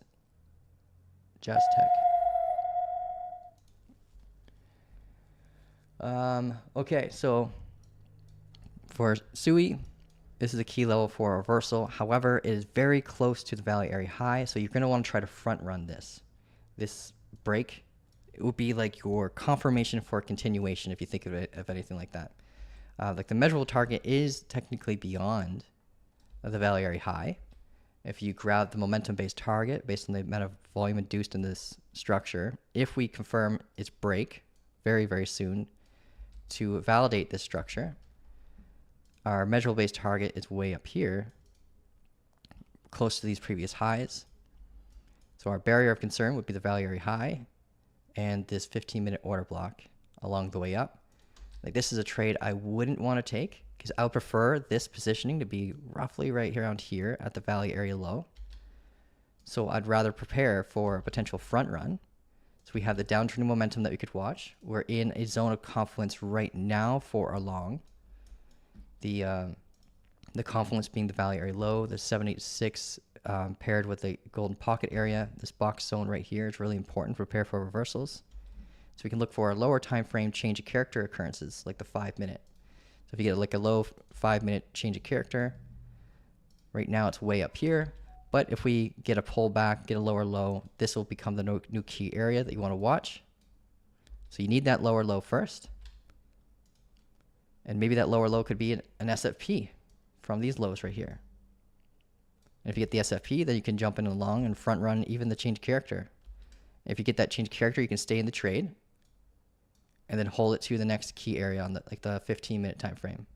Tech. Okay, so for SUI, this is a key level for a reversal. However, it is very close to the value area high, so you're going to want to try to front run this. This break, it would be like your confirmation for a continuation if you think of it of anything like that. Like the measurable target is technically beyond the value area high. If you grab the momentum-based target based on the amount of volume induced in this structure, if we confirm its break very, very soon to validate this structure, our measurable-based target is way up here, close to these previous highs. So our barrier of concern would be the value area high and this 15-minute order block along the way up. Like this is a trade I wouldn't want to take because I would prefer this positioning to be roughly right here around here at the value area low. So I'd rather prepare for a potential front run. So we have the downtrending momentum that we could watch. We're in a zone of confluence right now for a long. The confluence being the value area low, the 786 paired with the golden pocket area. This box zone right here is really important to prepare for reversals. So we can look for a lower time frame change of character occurrences, like the 5-minute. So if you get like a low 5-minute change of character, right now it's way up here. But if we get a pullback, get a lower low, this will become the new key area that you want to watch. So you need that lower low first. And maybe that lower low could be an SFP from these lows right here. And if you get the SFP, then you can jump in along and front run even the change of character. If you get that change of character, you can stay in the trade and then hold it to the next key area on the 15-minute time frame.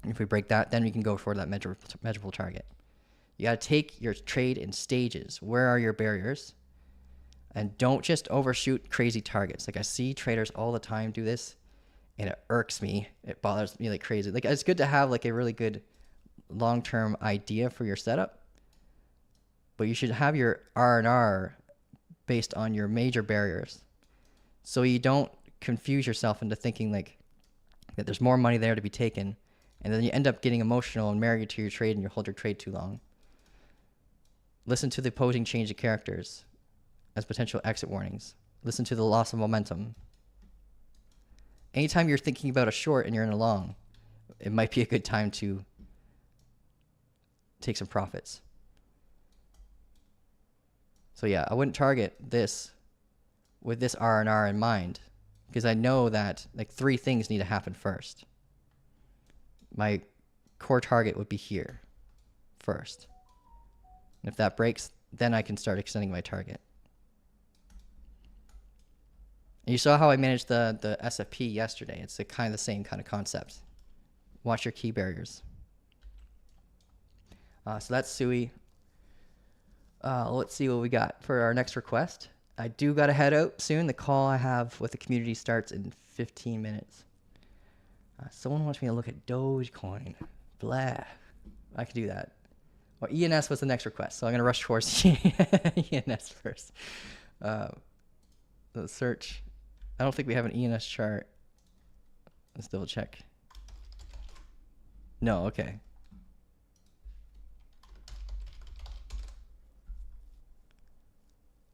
And if we break that, then we can go for that measurable target. You got to take your trade in stages. Where are your barriers? And don't just overshoot crazy targets. Like I see traders all the time do this, and it irks me. It bothers me like crazy. Like it's good to have like a really good long-term idea for your setup, but you should have your R&R based on your major barriers, so you don't confuse yourself into thinking like that there's more money there to be taken, and then you end up getting emotional and married to your trade and you hold your trade too long. Listen to the opposing change of characters as potential exit warnings. Listen to the loss of momentum. Anytime you're thinking about a short and you're in a long, it might be a good time to take some profits. So yeah, I wouldn't target this with this R&R in mind, because I know that like 3 things need to happen first. My core target would be here first. And if that breaks, then I can start extending my target. And you saw how I managed the SFP yesterday. It's kind of the same kind of concept. Watch your key barriers. So that's SUI. Let's see what we got for our next request. I do got to head out soon. The call I have with the community starts in 15 minutes. Someone wants me to look at Dogecoin. Blah. I can do that. Well, ENS was the next request, so I'm going to rush towards ENS first. The search. I don't think we have an ENS chart. Let's double check. No, okay.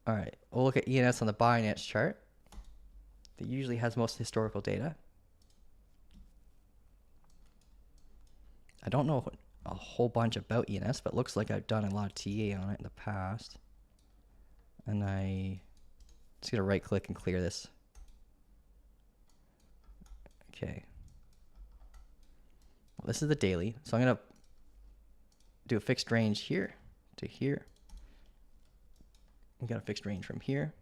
All right, we'll look at ENS on the Binance chart. That usually has most historical data. I don't know a whole bunch about ENS, but it looks like I've done a lot of TA on it in the past. And I just gonna right click and clear this. Okay. Well, this is the daily, so I'm gonna do a fixed range here to here. We got a fixed range from here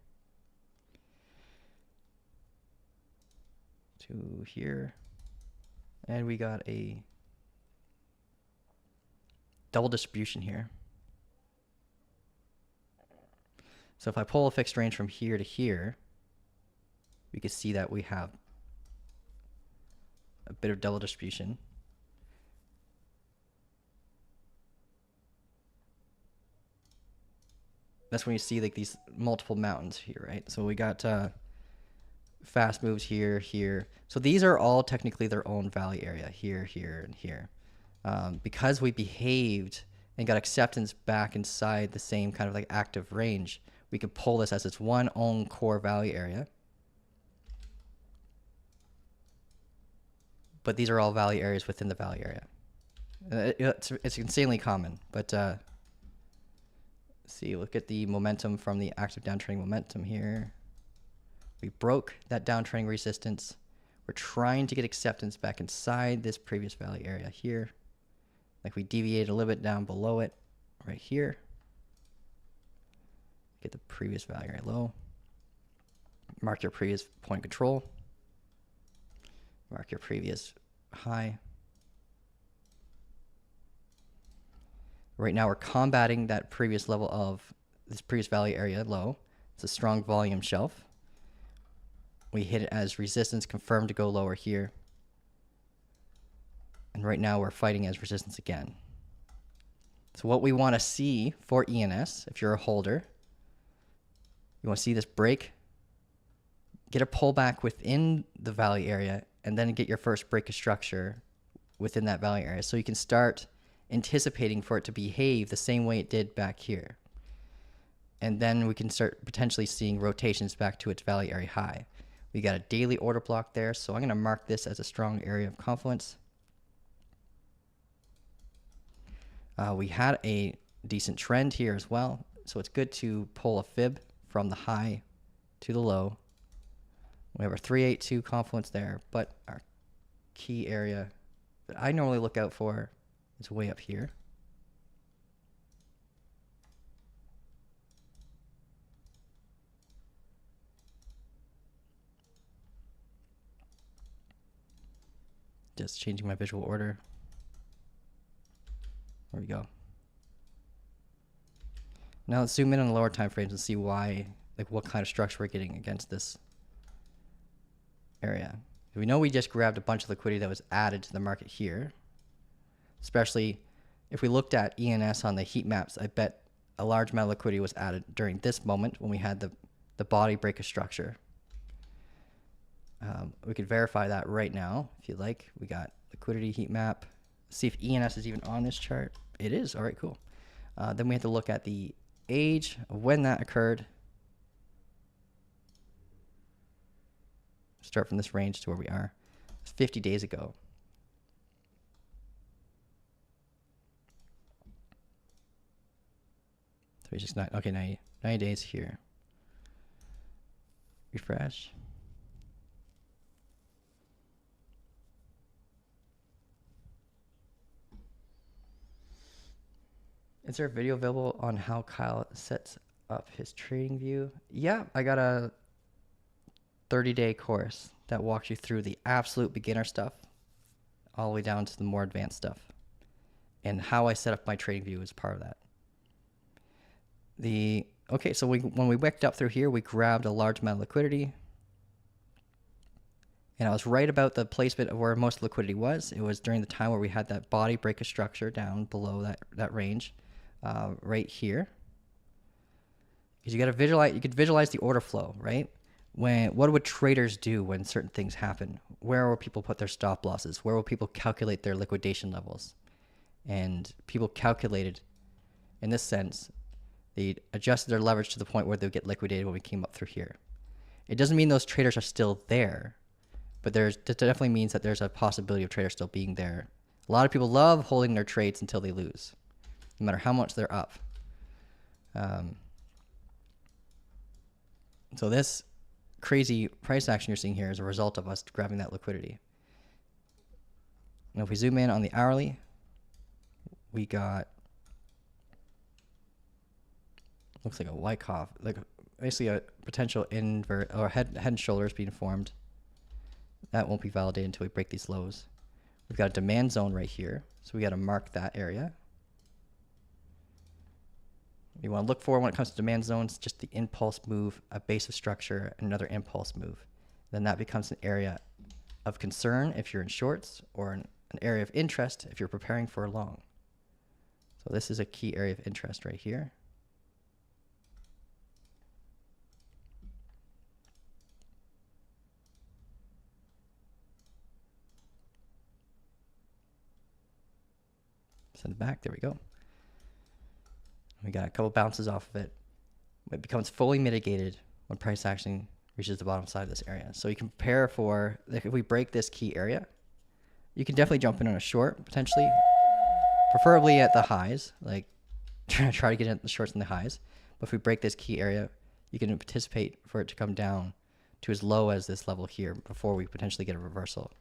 to here, and we got a double distribution here. So if I pull a fixed range from here to here, we can see that we have a bit of double distribution. That's when you see like these multiple mountains here, right? So we got fast moves here, here. So these are all technically their own valley area, here, here, and here. Because we behaved and got acceptance back inside the same kind of like active range, we could pull this as its one own core valley area. But these are all valley areas within the valley area. It's insanely common, but see, look at the momentum from the active downtrending momentum here. We broke that downtrending resistance. We're trying to get acceptance back inside this previous valley area here. Like we deviate a little bit down below it right here. Get the previous valley area low. Mark your previous point of control. Mark your previous high. Right now we're combating that previous level of this previous valley area low. It's a strong volume shelf. We hit it as resistance, confirmed to go lower here. And right now we're fighting as resistance again. So what we want to see for ENS, if you're a holder, you want to see this break, get a pullback within the valley area, and then get your first break of structure within that valley area. So you can start anticipating for it to behave the same way it did back here. And then we can start potentially seeing rotations back to its valley area high. We got a daily order block there, so I'm going to mark this as a strong area of confluence. We had a decent trend here as well, so it's good to pull a fib from the high to the low. We have our 382 confluence there, but our key area that I normally look out for is way up here. Just changing my visual order. There we go. Now let's zoom in on the lower time frames and see why, like what kind of structure we're getting against this area. We know we just grabbed a bunch of liquidity that was added to the market here. Especially if we looked at ENS on the heat maps, I bet a large amount of liquidity was added during this moment when we had the body break of structure. We could verify that right now if you'd like. We got liquidity heat map. See if ENS is even on this chart. It is. All right, cool. Then we have to look at the age of when that occurred. Start from this range to where we are. It's 50 days ago. So we just not okay. 90 days here. Refresh. Is there a video available on how Kyle sets up his trading view? Yeah, I got a 30-day course that walks you through the absolute beginner stuff all the way down to the more advanced stuff. And how I set up my trading view is part of that. Okay, so when we wicked up through here, we grabbed a large amount of liquidity. And I was right about the placement of where most liquidity was. It was during the time where we had that body break of structure down below that range. Right here, because you got to visualize. You could visualize the order flow, right? What would traders do when certain things happen? Where will people put their stop losses? Where will people calculate their liquidation levels? And people calculated, in this sense, they adjusted their leverage to the point where they'll get liquidated when we came up through here. It doesn't mean those traders are still there, but that definitely means that there's a possibility of traders still being there. A lot of people love holding their trades until they lose, no matter how much they're up. So this crazy price action you're seeing here is a result of us grabbing that liquidity. Now if we zoom in on the hourly, we got, looks like a Wyckoff, like basically a potential invert or head and shoulders being formed. That won't be validated until we break these lows. We've got a demand zone right here, so we got to mark that area. you want to look for when it comes to demand zones, just the impulse move, a base of structure, and another impulse move. Then that becomes an area of concern if you're in shorts, or an area of interest if you're preparing for a long. So this is a key area of interest right here. Send it back. There we go. We got a couple bounces off of it. It becomes fully mitigated when price action reaches the bottom side of this area. So you can prepare for, like, if we break this key area, you can definitely jump in on a short potentially, preferably at the highs, like try to get in the shorts and the highs. But if we break this key area, you can anticipate for it to come down to as low as this level here before we potentially get a reversal.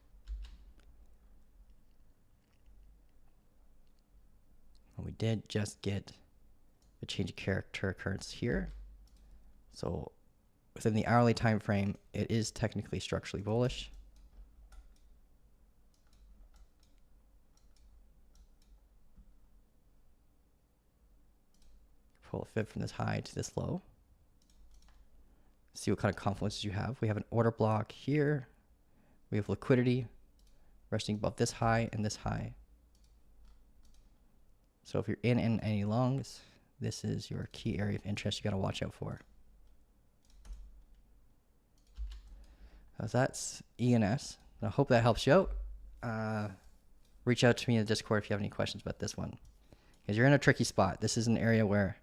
And we did just get a change of character occurrence here. So within the hourly time frame, it is technically structurally bullish. Pull a fib from this high to this low. See what kind of confluences you have. We have an order block here. We have liquidity resting above this high and this high. So if you're in any longs, this is your key area of interest you got to watch out for. So that's ENS. I hope that helps you out. Reach out to me in the Discord if you have any questions about this one, because you're in a tricky spot. This is an area where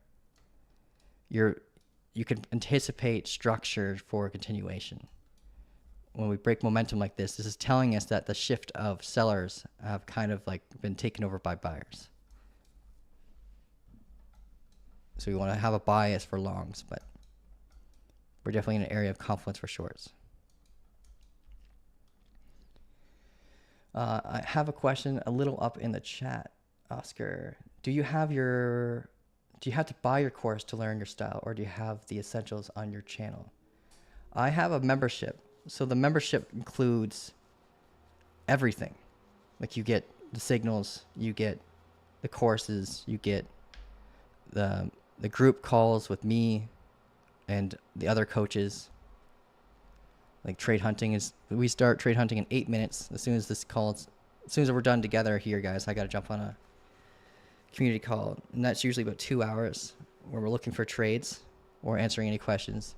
you can anticipate structure for continuation. When we break momentum like this is telling us that the shift of sellers have kind of like been taken over by buyers. So we want to have a bias for longs, but we're definitely in an area of confluence for shorts. I have a question a little up in the chat, Oscar. Do you have to buy your course to learn your style, or do you have the essentials on your channel? I have a membership. So the membership includes everything. Like, you get the signals, you get the courses, you get the group calls with me and the other coaches. Like, trade hunting we start trade hunting in 8 minutes. As soon as we're done together here, guys, I got to jump on a community call, and that's usually about 2 hours where we're looking for trades or answering any questions.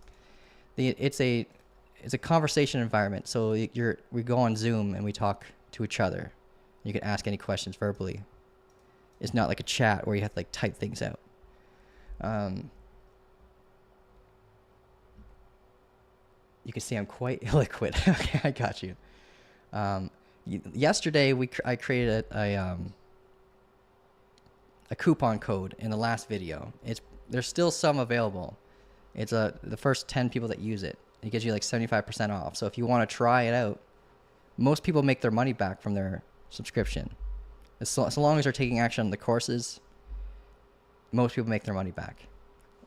It's a conversation environment. So we go on Zoom and we talk to each other. You can ask any questions verbally. It's not like a chat where you have to like type things out. You can see I'm quite illiquid. Okay, I got you. Yesterday I created a coupon code in the last video. There's still some available. It's the first 10 people that use it. It gives you like 75% off. So if you want to try it out, most people make their money back from their subscription. So long as they're taking action on the courses, most people make their money back.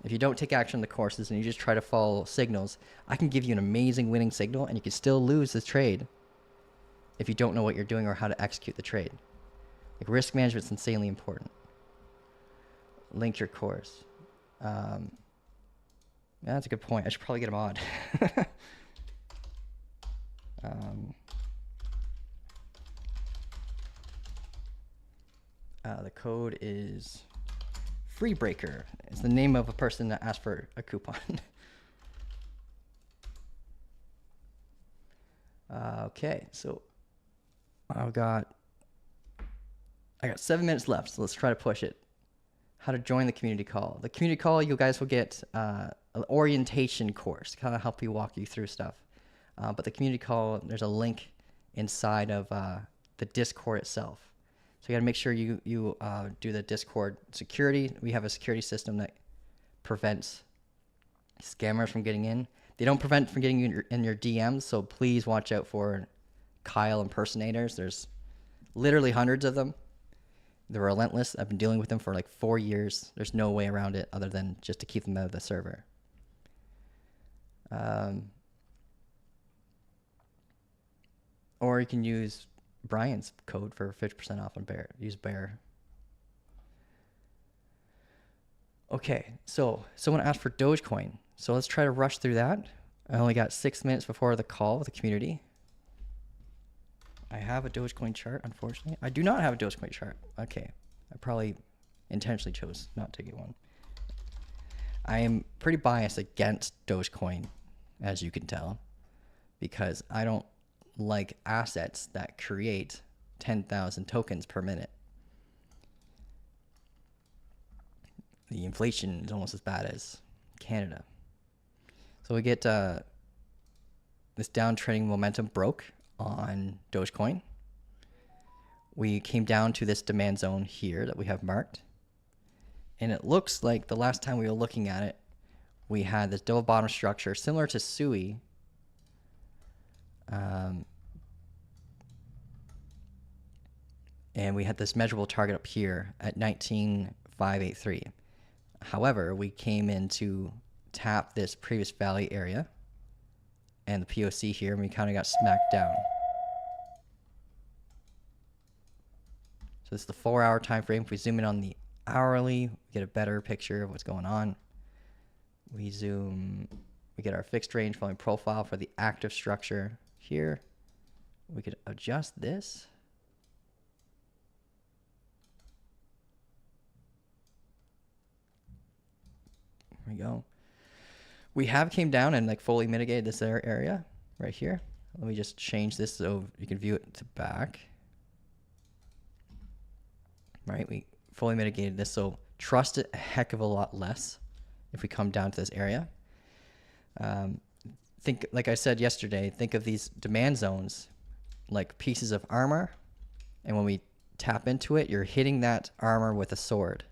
If you don't take action on the courses and you just try to follow signals, I can give you an amazing winning signal and you can still lose this trade if you don't know what you're doing or how to execute the trade. Like, risk management is insanely important. Link your course. Yeah, that's a good point. I should probably get a mod. The code is Freebreaker. It's the name of a person that asked for a coupon. Okay, so I got 7 minutes left, so let's try to push it. How to join the community call. The community call, you guys will get an orientation course, kind of help you walk you through stuff. But the community call, there's a link inside of the Discord itself. So you got to make sure you do the Discord security. We have a security system that prevents scammers from getting in. They don't prevent from getting in your DMs, so please watch out for Kyle impersonators. There's literally hundreds of them. They're relentless. I've been dealing with them for like 4 years. There's no way around it other than just to keep them out of the server. Or you can use Brian's code for 50% off on Bear. Use Bear. Okay, so someone asked for Dogecoin. So let's try to rush through that. I only got 6 minutes before the call with the community. I have a Dogecoin chart, unfortunately. I do not have a Dogecoin chart. Okay, I probably intentionally chose not to get one. I am pretty biased against Dogecoin, as you can tell, because I don't like assets that create 10,000 tokens per minute. The inflation is almost as bad as Canada. So we get this downtrending momentum broke on Dogecoin. We came down to this demand zone here that we have marked. And it looks like the last time we were looking at it, we had this double bottom structure similar to SUI. And we had this measurable target up here at 19,583. However, we came in to tap this previous value area and the POC here, and we kind of got smacked down. So this is the 4-hour time frame. If we zoom in on the hourly, we get a better picture of what's going on. We get our fixed range following profile for the active structure here. We could adjust this. There we go. We have came down and like fully mitigated this area right here. Let me just change this so you can view it to back. Right, we fully mitigated this, so trust it a heck of a lot less if we come down to this area. Think, like I said yesterday, think of these demand zones like pieces of armor, and when we tap into it, you're hitting that armor with a sword,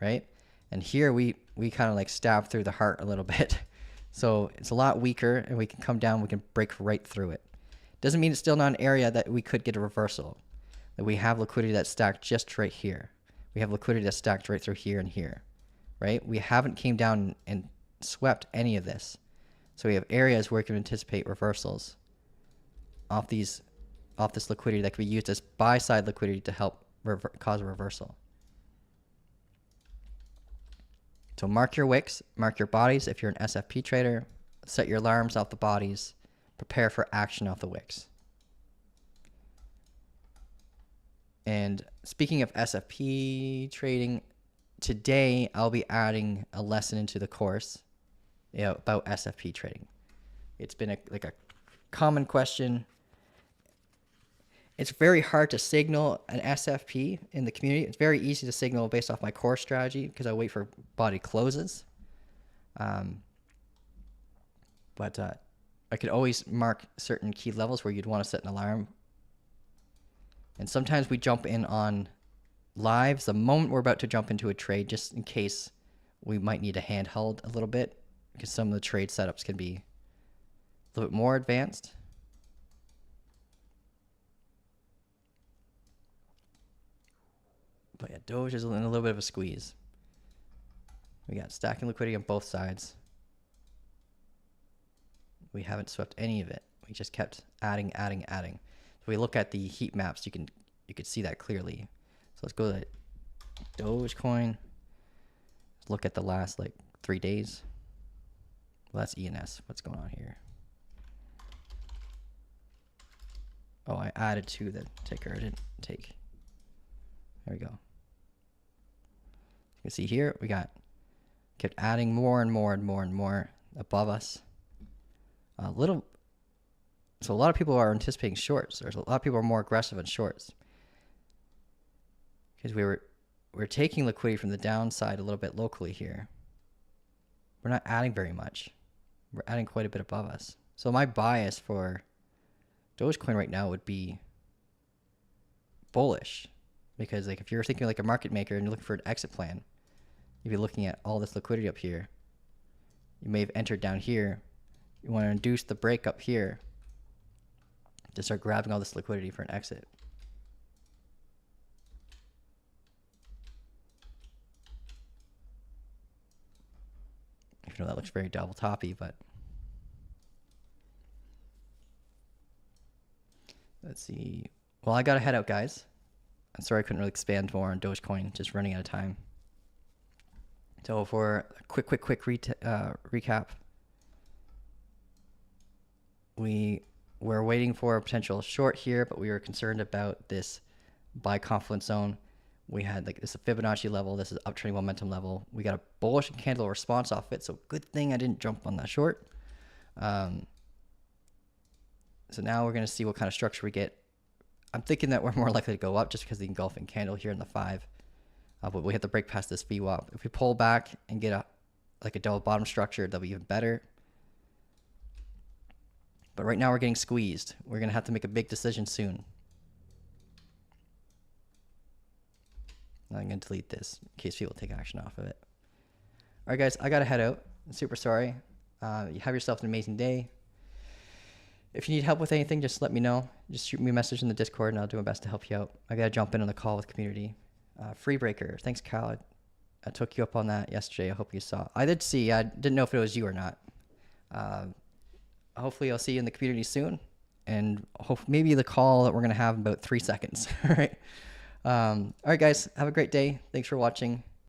right? And here we kind of like stab through the heart a little bit. So it's a lot weaker, and we can come down, we can break right through it. Doesn't mean it's still not an area that we could get a reversal. That we have liquidity that's stacked just right here. We have liquidity that's stacked right through here and here, right? We haven't came down and swept any of this. So we have areas where we can anticipate reversals off this liquidity that can be used as buy-side liquidity to help cause a reversal. So mark your wicks, mark your bodies if you're an SFP trader, set your alarms off the bodies, prepare for action off the wicks. And speaking of SFP trading, today I'll be adding a lesson into the course about SFP trading. It's been a common question. It's very hard to signal an SFP in the community. It's very easy to signal based off my core strategy because I wait for body closes. But I could always mark certain key levels where you'd want to set an alarm. And sometimes we jump in on lives the moment we're about to jump into a trade, just in case we might need a handheld a little bit, because some of the trade setups can be a little bit more advanced. But yeah, Doge is in a little bit of a squeeze. We got stacking liquidity on both sides. We haven't swept any of it. We just kept adding. If we look at the heat maps, you could see that clearly. So let's go to Dogecoin. Let's look at the last like 3 days. Well, that's ENS. What's going on here? Oh, I added to the ticker. I didn't take. There we go. You can see here we kept adding more and more above us. So a lot of people are anticipating shorts. There's a lot of people are more aggressive in shorts because we're taking liquidity from the downside a little bit locally here. We're not adding very much. We're adding quite a bit above us. So my bias for Dogecoin right now would be bullish, because like if you're thinking like a market maker and you're looking for an exit plan, you'd be looking at all this liquidity up here. You may have entered down here. You want to induce the break up here to start grabbing all this liquidity for an exit. Even though that looks very double toppy, but let's see. Well, I got to head out, guys. I'm sorry I couldn't really expand more on Dogecoin, just running out of time. So for a quick recap, we were waiting for a potential short here, but we were concerned about this buy confluence zone. We had like this Fibonacci level. This is uptrending momentum level. We got a bullish candle response off it. So good thing I didn't jump on that short. So now we're going to see what kind of structure we get. I'm thinking that we're more likely to go up just because of the engulfing candle here in the 5. But we have to break past this VWAP. If we pull back and get a double bottom structure, that'll be even better. But right now we're getting squeezed. We're going to have to make a big decision soon. I'm going to delete this in case people take action off of it. All right, guys, I got to head out. I'm super sorry. You have yourself an amazing day. If you need help with anything, just let me know. Just shoot me a message in the Discord, and I'll do my best to help you out. I got to jump in on the call with community. Freebreaker. Thanks, Kyle. I took you up on that yesterday. I hope you saw. I did see. I didn't know if it was you or not. Hopefully, I'll see you in the community soon. And maybe the call that we're going to have in about 3 seconds. All right. All right, guys. Have a great day. Thanks for watching.